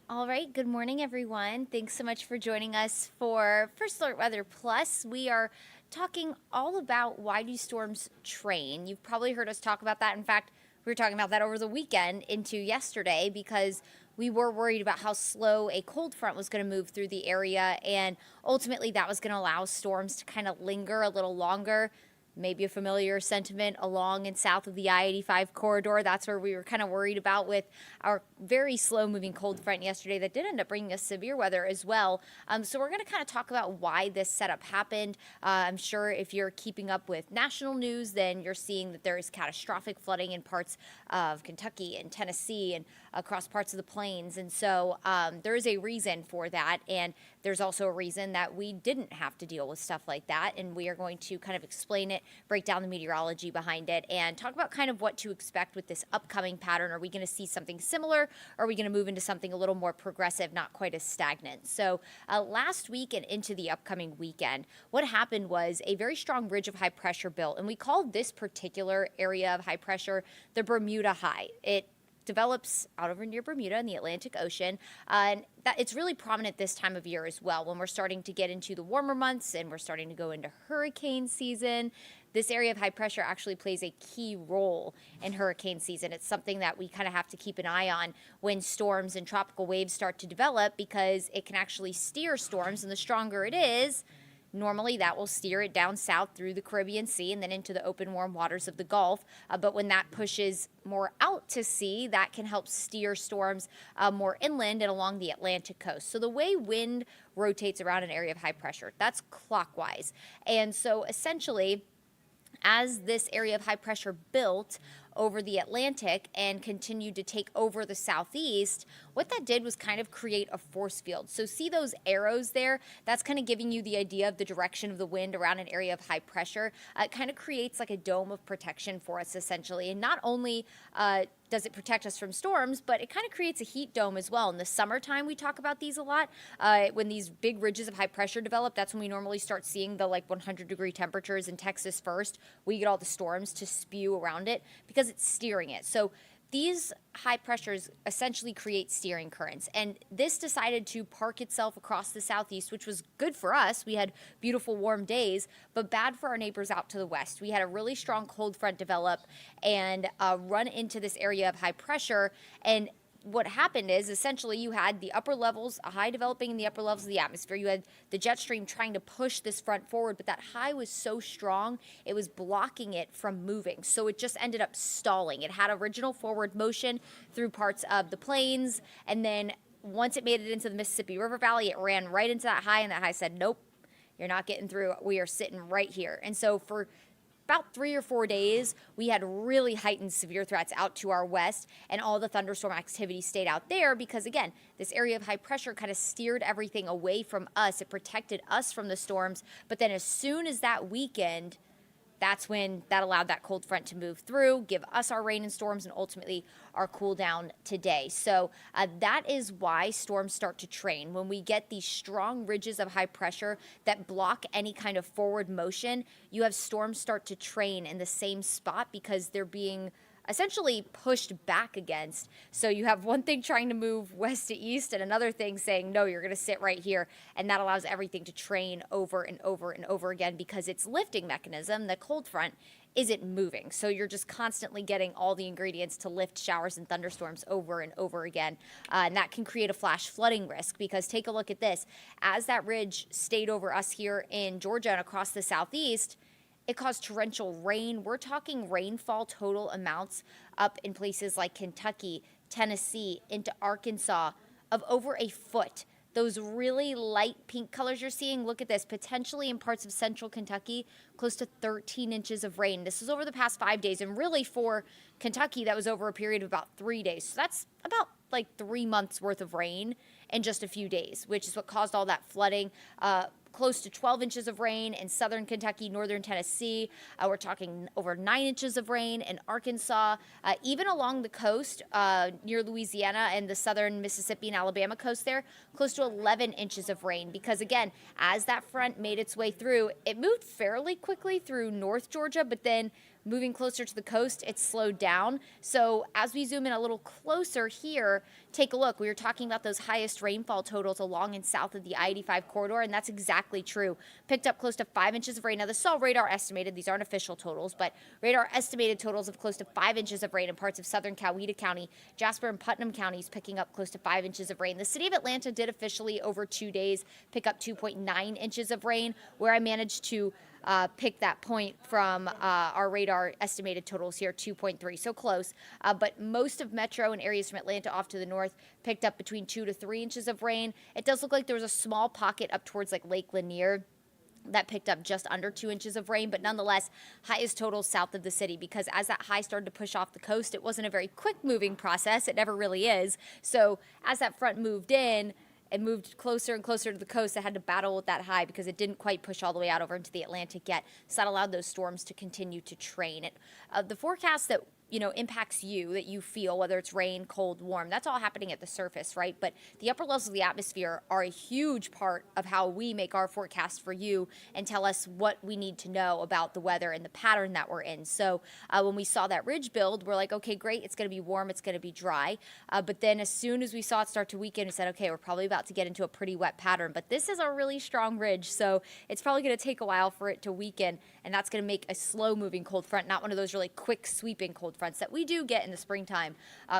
All right, good morning, everyone. Thanks so much for joining us for First Alert Weather Plus. We are talking all about why do storms train. You've probably heard us talk about that. In fact, we were talking about that over the weekend into yesterday because we were worried about how slow a cold front was going to move through the area, and ultimately that was going to allow storms to kind of linger a little longer. Maybe a familiar sentiment along and south of the I-85 corridor. That's where we were kind of worried about with our very slow moving cold front yesterday that did end up bringing us severe weather as well. So we're going to kind of talk about why this setup happened. I'm sure if you're keeping up with national news, then you're seeing that there is catastrophic flooding in parts of Kentucky and Tennessee and across parts of the plains. And so there is a reason for that. And there's also a reason that we didn't have to deal with stuff like that. And we are going to kind of explain it, break down the meteorology behind it, and talk about kind of what to expect with this upcoming pattern. Are we going to see something similar? Or are we going to move into something a little more progressive, not quite as stagnant? So last week and into the upcoming weekend, what happened was a very strong ridge of high pressure built. And we called this particular area of high pressure the Bermuda High. It develops out over near Bermuda in the Atlantic Ocean. And that it's really prominent this time of year as well when we're starting to get into the warmer months and we're starting to go into hurricane season. This area of high pressure actually plays a key role in hurricane season. It's something that we kind of have to keep an eye on when storms and tropical waves start to develop because it can actually steer storms, and the stronger it is, normally that will steer it down south through the Caribbean Sea and then into the open warm waters of the Gulf. But when that pushes more out to sea, that can help steer storms more inland and along the Atlantic coast. So the way wind rotates around an area of high pressure, that's clockwise. And so essentially, as this area of high pressure built over the Atlantic and continued to take over the southeast, what that did was kind of create a force field. So see those arrows there? That's kind of giving you the idea of the direction of the wind around an area of high pressure. It kind of creates like a dome of protection for us, essentially. And not only does it protect us from storms, but it kind of creates a heat dome as well. In the summertime, we talk about these a lot. When these big ridges of high pressure develop, that's when we normally start seeing the like 100-degree temperatures in Texas first. We get all the storms to spew around it because it's steering it. So these high pressures essentially create steering currents, and this decided to park itself across the southeast, which was good for us. We had beautiful warm days, but bad for our neighbors out to the west. We had a really strong cold front develop and run into this area of high pressure, and what happened is essentially you had the upper levels, a high developing in the upper levels of the atmosphere. You had the jet stream trying to push this front forward, but that high was so strong, it was blocking it from moving. So it just ended up stalling. It had original forward motion through parts of the plains, and then once it made it into the Mississippi River Valley, it ran right into that high, and that high said, nope, you're not getting through. We are sitting right here. And so for about 3 or 4 days, we had really heightened severe threats out to our west, and all the thunderstorm activity stayed out there because, again, this area of high pressure kind of steered everything away from us. It protected us from the storms, but then as soon as that weakened, that's when that allowed that cold front to move through, give us our rain and storms, and ultimately our cool down today. So that is why storms start to train. When we get these strong ridges of high pressure that block any kind of forward motion, you have storms start to train in the same spot because they're being essentially pushed back against. So you have one thing trying to move west to east and another thing saying, no, you're going to sit right here. And that allows everything to train over and over and over again because its lifting mechanism, the cold front, isn't moving. So you're just constantly getting all the ingredients to lift showers and thunderstorms over and over again. And that can create a flash flooding risk because take a look at this. As that ridge stayed over us here in Georgia and across the southeast, it caused torrential rain. We're talking rainfall total amounts up in places like Kentucky, Tennessee, into Arkansas of over a foot. Those really light pink colors you're seeing, look at this, potentially in parts of central Kentucky, close to 13 inches of rain. This is over the past 5 days, and really for Kentucky, that was over a period of about 3 days. So that's about like 3 months worth of rain in just a few days, which is what caused all that flooding. Close to 12 inches of rain in southern Kentucky, northern Tennessee. We're talking over 9 inches of rain in Arkansas. Even along the coast near Louisiana and the southern Mississippi and Alabama coast there, close to 11 inches of rain. Because again, as that front made its way through, it moved fairly quickly through North Georgia, but then moving closer to the coast, it's slowed down. So as we zoom in a little closer here, take a look. We were talking about those highest rainfall totals along and south of the I-85 corridor, and that's exactly true. Picked up close to 5 inches of rain. Now, this is all radar estimated. These aren't official totals, but radar estimated totals of close to 5 inches of rain in parts of southern Coweta County. Jasper and Putnam counties picking up close to 5 inches of rain. The city of Atlanta did officially over 2 days pick up 2.9 inches of rain, where I managed to pick that point from our radar estimated totals here, 2.3, so close. But most of Metro and areas from Atlanta off to the north picked up between 2 to 3 inches of rain. It does look like there was a small pocket up towards like Lake Lanier that picked up just under 2 inches of rain, but nonetheless, highest totals south of the city, because as that high started to push off the coast, it wasn't a very quick moving process. It never really is. So as that front moved in, it moved closer and closer to the coast. It had to battle with that high because it didn't quite push all the way out over into the Atlantic yet. So that allowed those storms to continue to train. The forecast that impacts you, that you feel, whether it's rain, cold, warm, that's all happening at the surface, right? But the upper levels of the atmosphere are a huge part of how we make our forecast for you and tell us what we need to know about the weather and the pattern that we're in. So when we saw that ridge build, we're like, okay, great, it's going to be warm, it's going to be dry. But then as soon as we saw it start to weaken, we said, okay, we're probably about to get into a pretty wet pattern. But this is a really strong ridge, so it's probably going to take a while for it to weaken, and that's going to make a slow-moving cold front, not one of those really quick, sweeping cold fronts that we do get in the springtime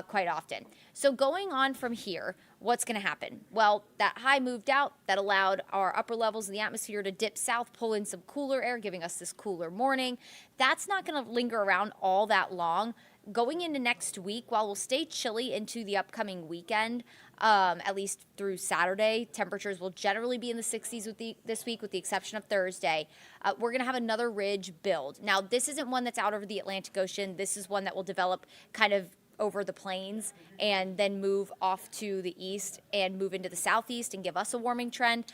quite often. So going on from here, what's going to happen? Well, that high moved out. That allowed our upper levels of the atmosphere to dip south, pull in some cooler air, giving us this cooler morning. That's not going to linger around all that long. Going into next week, while we'll stay chilly into the upcoming weekend, at least through Saturday, temperatures will generally be in the 60s this week, with the exception of Thursday. We're going to have another ridge build. Now, this isn't one that's out over the Atlantic Ocean. This is one that will develop kind of over the plains and then move off to the east and move into the southeast and give us a warming trend.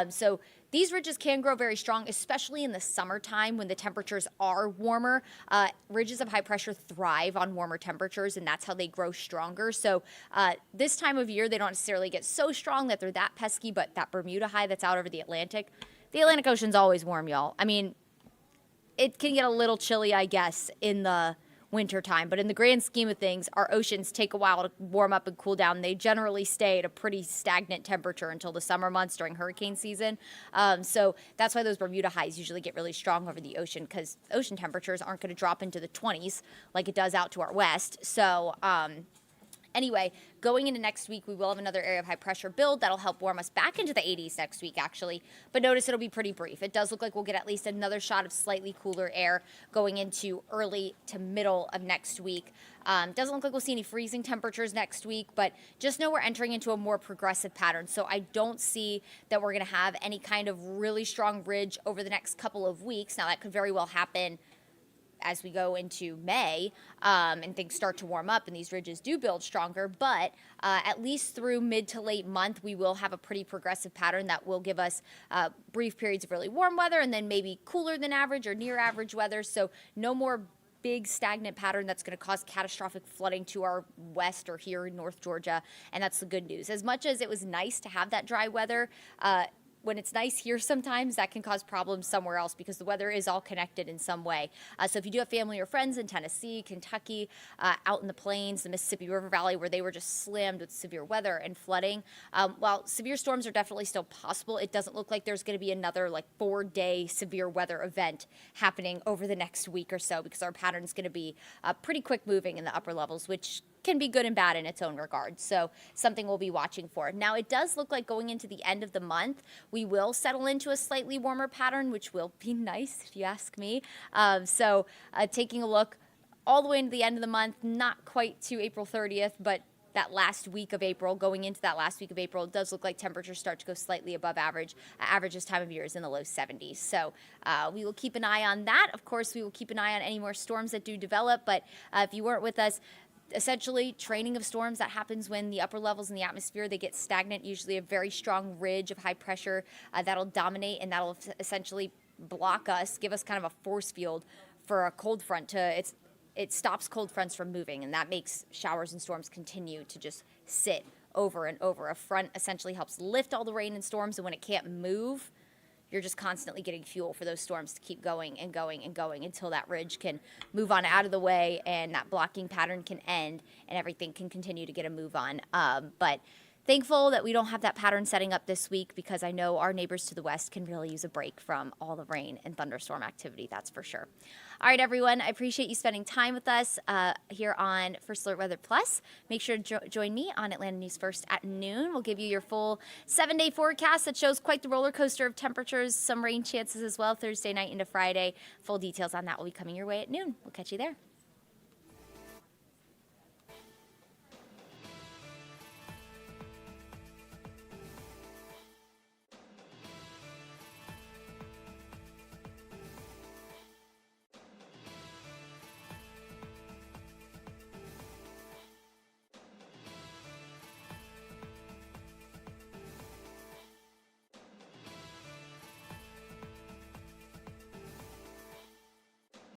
So these ridges can grow very strong, especially in the summertime when the temperatures are warmer. Ridges of high pressure thrive on warmer temperatures, and that's how they grow stronger. So this time of year, they don't necessarily get so strong that they're that pesky, but that Bermuda high that's out over the Atlantic Ocean's always warm, y'all. I mean, it can get a little chilly, I guess, in the winter time, but in the grand scheme of things, our oceans take a while to warm up and cool down. They generally stay at a pretty stagnant temperature until the summer months during hurricane season. So that's why those Bermuda highs usually get really strong over the ocean, because ocean temperatures aren't going to drop into the 20s like it does out to our west. So anyway, going into next week, we will have another area of high pressure build that'll help warm us back into the 80s next week, actually. But notice it'll be pretty brief. It does look like we'll get at least another shot of slightly cooler air going into early to middle of next week. Doesn't look like we'll see any freezing temperatures next week, but just know we're entering into a more progressive pattern. So I don't see that we're going to have any kind of really strong ridge over the next couple of weeks. Now, that could very well happen as we go into May and things start to warm up and these ridges do build stronger, but at least through mid to late month, we will have a pretty progressive pattern that will give us brief periods of really warm weather and then maybe cooler than average or near average weather. So no more big stagnant pattern that's going to cause catastrophic flooding to our west or here in North Georgia, and that's the good news. As much as it was nice to have that dry weather, when it's nice here sometimes, that can cause problems somewhere else because the weather is all connected in some way. So if you do have family or friends in Tennessee, Kentucky, out in the plains, the Mississippi River Valley, where they were just slammed with severe weather and flooding, while severe storms are definitely still possible, it doesn't look like there's going to be another 4-day severe weather event happening over the next week or so, because our pattern is going to be pretty quick moving in the upper levels, which can be good and bad in its own regard. So something we'll be watching for. Now, it does look like going into the end of the month, we will settle into a slightly warmer pattern, which will be nice if you ask me. So taking a look all the way into the end of the month, not quite to April 30th, but that last week of April, going into that last week of April, it does look like temperatures start to go slightly above average. Average this time of year is in the low 70s. So we will keep an eye on that. Of course, we will keep an eye on any more storms that do develop. But if you weren't with us, essentially, training of storms, that happens when the upper levels in the atmosphere, they get stagnant, usually a very strong ridge of high pressure that'll dominate, and that'll essentially block us, give us kind of a force field for a cold front it stops cold fronts from moving, and that makes showers and storms continue to just sit over and over. A front essentially helps lift all the rain and storms, and when it can't move, you're just constantly getting fuel for those storms to keep going and going and going until that ridge can move on out of the way and that blocking pattern can end and everything can continue to get a move on. But thankful that we don't have that pattern setting up this week, because I know our neighbors to the west can really use a break from all the rain and thunderstorm activity, that's for sure. All right, everyone, I appreciate you spending time with us here on First Alert Weather Plus. Make sure to join me on Atlanta News First at noon. We'll give you your full 7-day forecast that shows quite the roller coaster of temperatures, some rain chances as well Thursday night into Friday. Full details on that will be coming your way at noon. We'll catch you there.